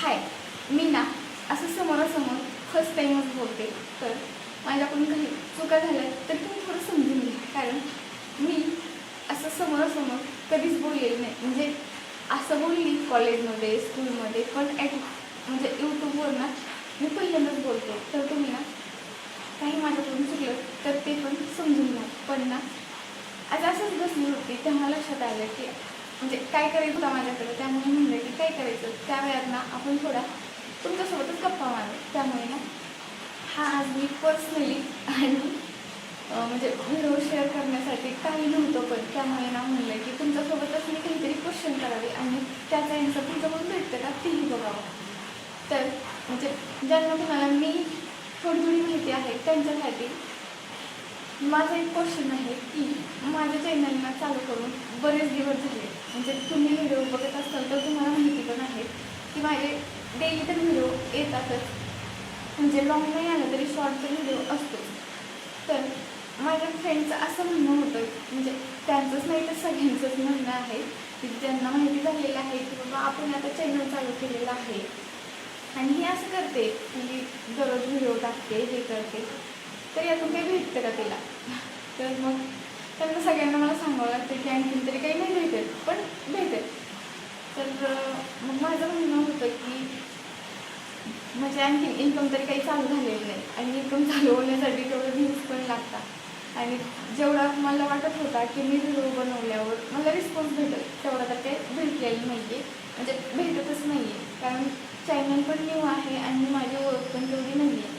हाय, मी ना असं समोरासमोर फर्स्ट टाईमच बोलते, तर माझ्याकडून काही चुका झाल्या तर तुम्ही थोडं समजून घ्या. कारण मी असं समोरासमोर कधीच बोललेलं नाही. म्हणजे असं बोलली कॉलेजमध्ये, स्कूलमध्ये, पण म्हणजे यूट्यूबवर ना मी पहिल्यांदाच बोलते. तर तुम्ही ना काही माझ्याकडून चुकलं तर ते पण समजून घ्या. पण ना आज असंच बसली होती तेव्हा लक्षात आलं की म्हणजे काय करायचं होतं माझ्याकडे. त्यामुळे म्हणलं की काय करायचं, त्या वेळात ना आपण थोडा तुमच्यासोबतच गप्पा मारू. त्यामुळे ना हा आज मी पर्सनली आणि म्हणजे व्हिडिओ शेअर करण्यासाठी काही नव्हतं, पण त्यामुळे ना म्हणलं की तुमच्यासोबतच मी काहीतरी क्वेश्चन करावे आणि त्याचा आन्सर तुमच्याकडून भेटतं का तेही बघावं. तर म्हणजे ज्यांना कुणाला मी थोडी थोडी माहिती आहे त्यांच्यासाठी माझा एक क्वेश्चन आहे की माझ्या चॅनलला चालू करून बरेच दिवस झाले. म्हणजे तुम्ही व्हिडिओ बघत असाल तर तुम्हाला माहिती पण आहे की माझे डेली तर व्हिडिओ येतातच. म्हणजे लॉंग नाही आलं तरी शॉर्टचा व्हिडिओ असतोच. तर माझ्या फ्रेंडचं असं म्हणणं होतं, म्हणजे त्यांचंच नाही तर सगळ्यांचंच म्हणणं आहे की ज्यांना माहिती झालेलं आहे की बाबा आपण आता चॅनल चालू केलेलं आहे आणि हे असं करते म्हणजे दररोज व्हिडिओ टाकते, हे करते, तर यातून काही भेटतं का तिला. तर मग त्यांना सगळ्यांना मला सांगावं लागतं की आणखीन तरी काही नाही भेटेल, पण भेटेल. तर मग माझं म्हणणं होतं की म्हणजे आणखी इन्कम तरी काही चालू झालेलं नाही आणि इन्कम चालू होण्यासाठी तेवढं व्ह्यूज पण लागतात. आणि जेवढा मला वाटत होता की मी व्हिडिओ बनवल्यावर मला रिस्पॉन्स भेटेल तेवढा तर काही भेटलेलं नाही आहे. म्हणजे भेटतच नाही आहे, कारण चॅनल पण न्यू आहे आणि माझी ओळख पण तेवढी नाही आहे.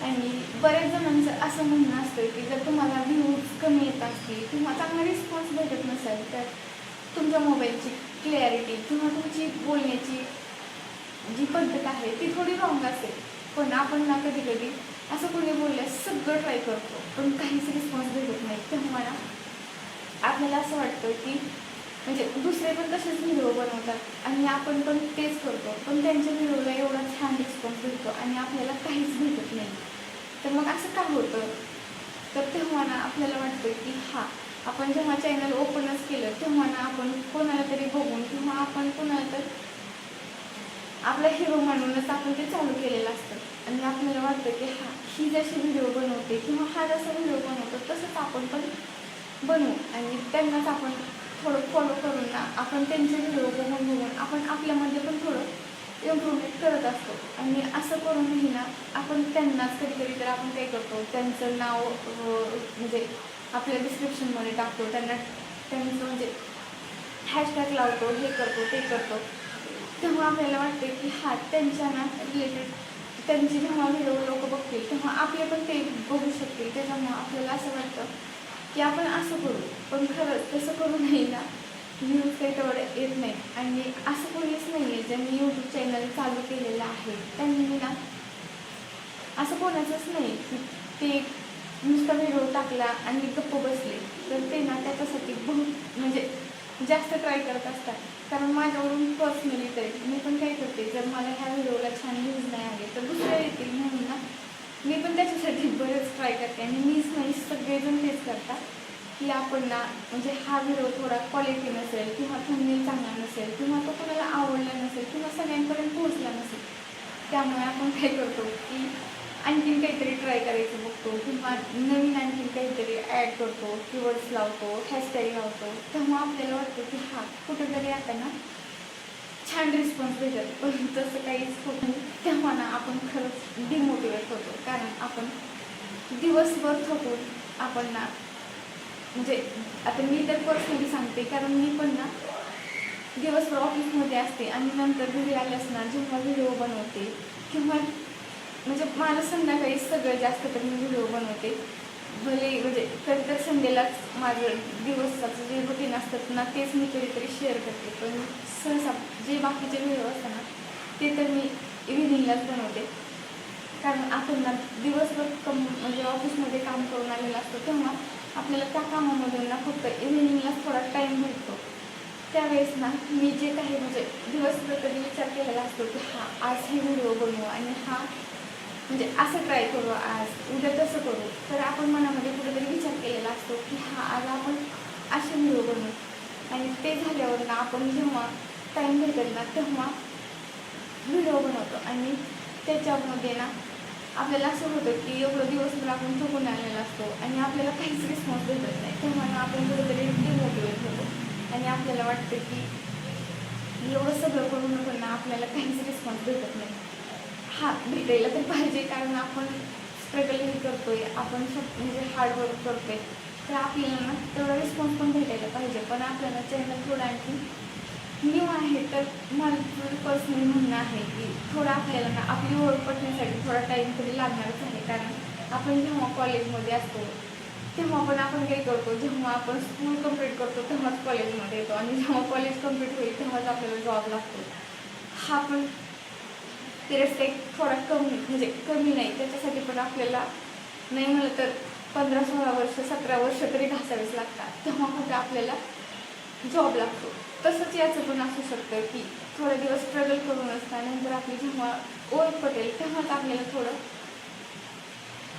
आणि बऱ्याच जणांचं असं म्हणणं असतं की जर तुम्हाला व्ह्यूज कमी येत असतील किंवा चांगला रिस्पॉन्स भेटत नसेल तर तुमच्या मोबाईलची क्लॅरिटी किंवा तुमची बोलण्याची जी पद्धत आहे ती थोडी रॉंग असेल. पण आपण ना कधी कधी असं कोणी बोलल्यास सगळं ट्राय करतो पण काहीच रिस्पॉन्स भेटत नाही. तेव्हा ना आपल्याला असं वाटतं की म्हणजे दुसरे पण तसेच व्हिडिओ बनवतात आणि आपण पण तेच करतो, पण त्यांच्या व्हिडिओला एवढा छान रिस्पॉन्स भेटतो आणि आपल्याला काहीच भेटत नाही. तर मग असं का होतं. तर तेव्हा ना आपल्याला वाटतं की आपण जेव्हा चॅनल ओपनच केलं तेव्हा ना आपण कोणाला तरी बघून किंवा आपण कोणाला तर आपला हिरो म्हणूनच आपण ते चालू केलेलं असतं आणि आपल्याला वाटतं की ही जशी व्हिडिओ बनवते किंवा हा जसा व्हिडिओ बनवतो तसंच आपण पण बनवू आणि त्यांनाच आपण थोडं फॉलो करून ना आपण त्यांचे व्हिडिओ बघून आपण आपल्यामध्ये पण थोडं इम्प्रूव्हमेंट करत असतो. आणि असं करूनही ना आपण त्यांनाच कधी तर आपण काय करतो, त्यांचं नाव म्हणजे आपल्या डिस्क्रिप्शनमध्ये टाकतो, त्यांचं म्हणजे हॅशटॅग लावतो, हे करतो ते करतो. तेव्हा आपल्याला वाटते की त्यांच्या ना रिलेटेड त्यांची जेव्हा व्हिडिओ लोक बघतील तेव्हा आपले पण ते बघू शकतील. त्याच्यामुळं आपल्याला असं वाटतं की आपण असं करू, पण खरंच तसं करू नाही ना व्ह्यूज काही तेवढं येत नाही. आणि असं कोणीच नाही आहे ज्यांनी यूट्यूब चॅनल चालू केलेलं आहे त्यांनी ना असं कोणाचंच नाही की ते नुसता व्हिडिओ टाकला आणि गप्प बसले. तर ते ना त्याच्यासाठी बहुत म्हणजे जास्त ट्राय करत असतात. कारण माझ्यावरून पर्सनली तरी मी पण काय करते, जर मला ह्या व्हिडिओला छान व्ह्यूज नाही आले तर दुसऱ्या येतील म्हणून ना मी पण त्याच्यासाठी बरेच ट्राय करते. आणि मीच नाही सगळेजण तेच करतात की आपण ना म्हणजे हा व्हिडिओ थोडा क्वालिटी नसेल किंवा थंबनेल चांगला नसेल किंवा तो कोणाला आवडला नसेल किंवा सगळ्यांपर्यंत पोहोचला नसेल, त्यामुळे आपण काय करतो की आणखीन काहीतरी ट्राय करायचं बघतो किंवा नवीन आणखीन काहीतरी ॲड करतो, कीवर्ड्स लावतो, हॅशटॅग लावतो. तेव्हा आपल्याला वाटतं की कुठेतरी आता ना छान रिस्पॉन्स भेटेल, पण तसं काहीच होत नाही. तेव्हा ना आपण खरंच डिमोटिवेट होतो. कारण आपण दिवसभर थकून आपण ना म्हणजे आता मी तर पर्सनली सांगते, कारण मी पण ना दिवसभर ऑफिसमध्ये असते आणि नंतर घरी आल्यास ना जेव्हा व्हिडिओ बनवते किंवा म्हणजे मला संध्याकाळी सगळं जास्त तर मी व्हिडिओ बनवते. भले म्हणजे कधी तर संडेलाच माझं दिवसाचं जे रुटीन असतात ना तेच मी कधीतरी शेअर करते, पण सहसा जे बाकीचे व्हिडिओ असतात ना ते तर मी इव्हिनिंगलाच बनवते. कारण आपण ना दिवसभर म्हणजे ऑफिसमध्ये काम करून आलेलं असतो तेव्हा आपल्याला त्या कामामधून ना फक्त इव्हिनिंगलाच थोडा टाईम भेटतो. त्यावेळेस ना मी जे काही म्हणजे दिवसभर कधी विचार केलेला असतो की आज हे व्हिडिओ बनवू आणि म्हणजे असं ट्राय करू, आज उद्या तसं करू, तर आपण मनामध्ये कुठेतरी विचार केलेला असतो की आज आपण असे व्हिडिओ बनवू. आणि ते झाल्यावर ना आपण जेव्हा टाईम भेटेल ना तेव्हा व्हिडिओ बनवतो आणि त्याच्यामध्ये ना आपल्याला असं होतं की एवढं दिवसभर आपण थकून आलेला असतो आणि आपल्याला काहीच रिस्पॉन्स भेटत नाही, तेव्हा ना आपण कुठेतरी डिमोटिवेट होतो आणि आपल्याला वाटतं की एवढं सगळं करून पण ना आपल्याला काहीच रिस्पॉन्स भेटत नाही. हा, भेटायला तर पाहिजे, कारण आपण स्ट्रगलही करतोय, आपण म्हणजे हार्डवर्क करतोय, तर आपल्याला ना तेवढा रिस्पॉन्स पण भेटायला पाहिजे. पण आपल्याला चॅनल थोडं आणखी न्यू आहे, तर माझं पर्सनली म्हणणं आहे की थोडं आपल्याला ना आपली ओळख पटण्यासाठी थोडा टाईम तरी लागणारच आहे. कारण आपण जेव्हा कॉलेजमध्ये असतो तेव्हा पण आपण काही करतो, जेव्हा आपण स्कूल कंप्लीट करतो तेव्हाच कॉलेजमध्ये येतो आणि जेव्हा कॉलेज कंप्लीट होईल तेव्हाच आपल्याला जॉब लागतो. हा पण पिरियड एक थोडा कमी, म्हणजे कमी नाही, त्याच्यासाठी पण आपल्याला नाही म्हणलं तर 15-16 वर्ष 17 वर्ष तरी घासावीच लागतात, तेव्हा कुठे आपल्याला जॉब लागतो. तसंच याचं पण असू शकतं की थोडे दिवस स्ट्रगल करून असता, नंतर आपली जेव्हा ओळख पटेल तेव्हाच आपल्याला थोडं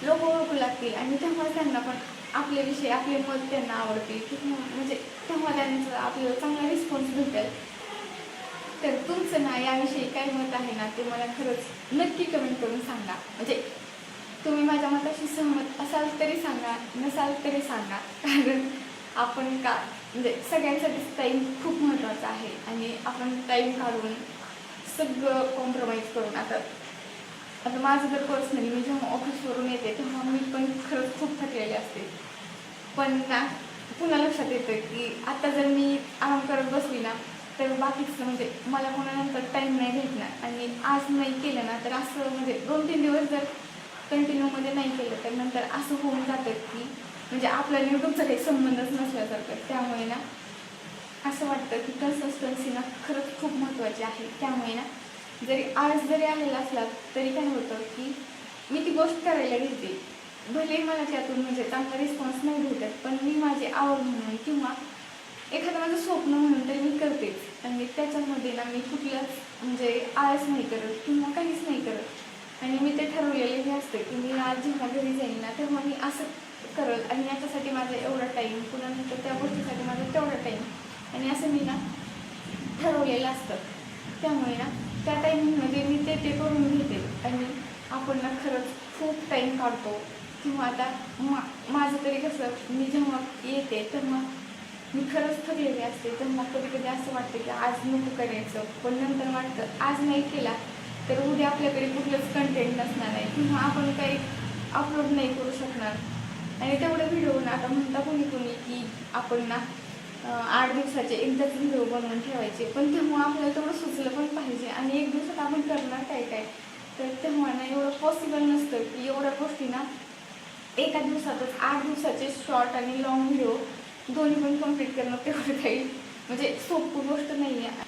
लोक ओळखू लागतील आणि तेव्हा त्यांना पण आपल्याविषयी आपले मत त्यांना आवडतील किंवा म्हणजे तेव्हा त्यांचं आपल्याला चांगला रिस्पॉन्स भेटेल. तर तुमचं ना याविषयी काय मत आहे ना ते मला खरंच नक्की कमेंट करून सांगा. म्हणजे तुम्ही माझ्या मताशी सहमत असाल तरी सांगा, नसाल तरी सांगा, कारण आपण का म्हणजे सगळ्यांसाठीच टाईम खूप महत्त्वाचा आहे आणि आपण टाईम काढून सगळं कॉम्प्रोमाइज करून आता माझं तर पर्सनली मी जेव्हा ऑफिसवरून येते तेव्हा मी पण खरंच खूप थकलेले असते, पण ना पुन्हा लक्षात येतं की आता जर मी आराम करत बसली ना तर बाकीचं म्हणजे मला कोणानंतर टाईम नाही भेटणार आणि आज नाही केलं ना तर असं म्हणजे 2-3 दिवस जर कंटिन्यूमध्ये नाही केलं तर नंतर असं होऊन जातं की म्हणजे आपल्याला यूट्यूबचा काही संबंधच नसल्यासारखं. त्यामुळे ना असं वाटतं की कन्सिस्टन्सी ना खरंच खूप महत्त्वाची आहे. त्यामुळे ना जरी आज जरी आलेला असला तरी काय होतं की मी ती गोष्ट करायला घेते, भले मला त्यातून म्हणजे चांगला रिस्पॉन्स नाही भेटत, पण मी माझी आवड म्हणून किंवा एखादं माझं स्वप्न म्हणून तरी मी करतेच आणि त्याच्यामध्ये ना मी कुठल्याच म्हणजे आळस नाही करत किंवा काहीच नाही करत. आणि मी ते ठरवलेलं हे असतं की मी आज जेव्हा घरी जाईल ना तेव्हा मी असं करल आणि याच्यासाठी माझा एवढा टाईम, पुन्हा नंतर त्या गोष्टीसाठी माझा तेवढा टाईम, आणि असं मी ना ठरवलेलं असतं. त्यामुळे ना त्या टायमिंगमध्ये मी ते करून घेते आणि आपण ना खरंच खूप टाईम काढतो. किंवा आता माझं तरी कसं, मी जेव्हा येते तेव्हा मी खरंच थकलेली असते, तेव्हा कधी कधी असं वाटतं की आज नको करायचं, पण नंतर वाटतं आज नाही केला तर उद्या आपल्याकडे कुठलंच कंटेंट नसणार आहे किंवा आपण काही अपलोड नाही करू शकणार. आणि तेवढं व्हिडिओ ना आता म्हणता कोणी की आपण ना 8 दिवसाचे एकदाच व्हिडिओ बनवून ठेवायचे, पण तेव्हा आपल्याला तेवढं सुचलं पण पाहिजे आणि 1 दिवसात आपण करणार काय काय, तर तेव्हा ना एवढं पॉसिबल नसतं की एवढ्या गोष्टी ना एका दिवसातच 8 दिवसाचे शॉर्ट आणि लॉंग व्हिडिओ दोन्ही पण कम्प्लीट करणं तेवढं काही म्हणजे सोपी गोष्ट नाही आहे.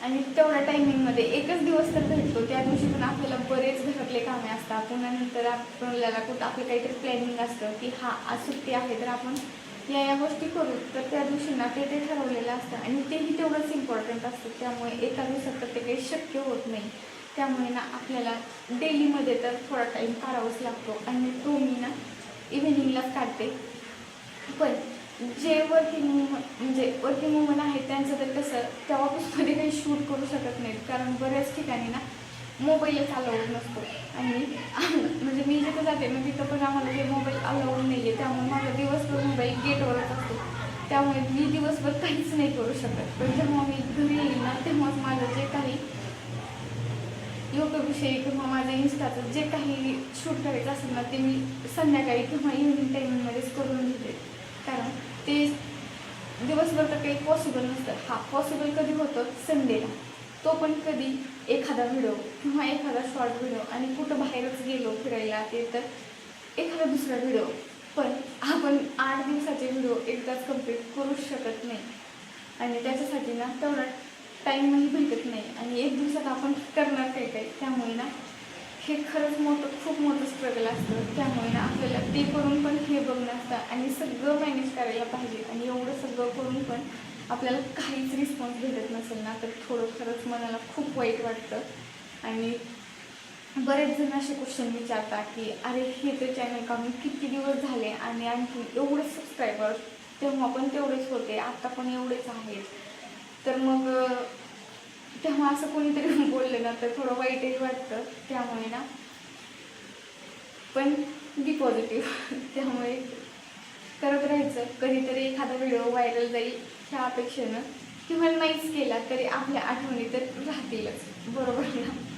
आणि तेवढ्या टायमिंगमध्ये एकच दिवस तर भेटतो, त्या दिवशी पण आपल्याला बरेच घरातले कामे असतात, पुन्हा नंतर आपल्याला कुठं आपलं काहीतरी प्लॅनिंग असतं की हा आज सुट्टी आहे तर आपण या गोष्टी करू, तर त्या दिवशी ना ते ठरवलेलं असतं आणि तेही तेवढंच इम्पॉर्टंट असतं. त्यामुळे एका दिवसात तर ते काही शक्य होत नाही. त्यामुळे ना आपल्याला डेलीमध्ये तर थोडा टाईम काढावाच लागतो आणि तो मी ना इव्हिनिंगलाच काढते. पण जे वर्किंग वुमन आहेत त्यांचं तर कसं त्या ऑफिसमध्ये काही शूट करू शकत नाहीत, कारण बऱ्याच ठिकाणी ना मोबाईलच अलाउड नसतो आणि म्हणजे मी जिथं जाते ना तिथं पण आम्हाला हे मोबाईल अलाउड नाही आहे. त्यामुळे माझा दिवसभर मोबाईल गेटवरच असतो, त्यामुळे मी दिवसभर काहीच नाही करू शकत. पण जेव्हा मी घरी येईल ना तेव्हाच माझं जे काही यूट्यूबविषयी किंवा माझ्या इन्स्टाचं जे काही शूट करायचं असेल ना ते मी संध्याकाळी किंवा इव्हिनिंग टायमिंगमध्येच करून घेते, कारण ते दिवसभर तर काही पॉसिबल नसतं. हा पॉसिबल कधी होतं संडेला, तो पण कधी एखादा व्हिडिओ किंवा एखादा शॉर्ट व्हिडिओ, आणि कुठं बाहेरच गेलो फिरायला ते तर एखादा दुसरा व्हिडिओ. पण आपण 8 दिवसाचे व्हिडिओ एकदाच कम्प्लीट करूच शकत नाही आणि त्याच्यासाठी ना तेवढा टाईमही भेटत नाही आणि 1 दिवसात आपण करणार काय काय. त्यामुळे ना हे खरंच खूप मोठं स्ट्रगल असतं. त्यामुळे ना आपल्याला ते करून पण हे बघणं असतं आणि सगळं मॅनेज करायला पाहिजे आणि एवढं सगळं करून पण आपल्याला काहीच रिस्पॉन्स भेटत नसेल ना तर खरंच मनाला खूप वाईट वाटतं. आणि बरेच जण असे क्वेश्चन विचारतात की अरे हे तर चॅनल काढून किती दिवस झाले आणि आणखी एवढेच सबस्क्रायबर, तेव्हा पण तेवढेच होते, आता पण एवढेच आहेत, तर मग तेव्हा असं कोणीतरी बोललं ना तर थोडं वाईटही वाटतं. त्यामुळे ना पण बी पॉझिटिव्ह. त्यामुळे करत राहायचं. कधीतरी एखादा व्हिडिओ व्हायरल जाईल ह्या अपेक्षेनं, किंवा नाहीच केला तरी आपल्या आठवणी तर राहतीलच, बरोबर ना.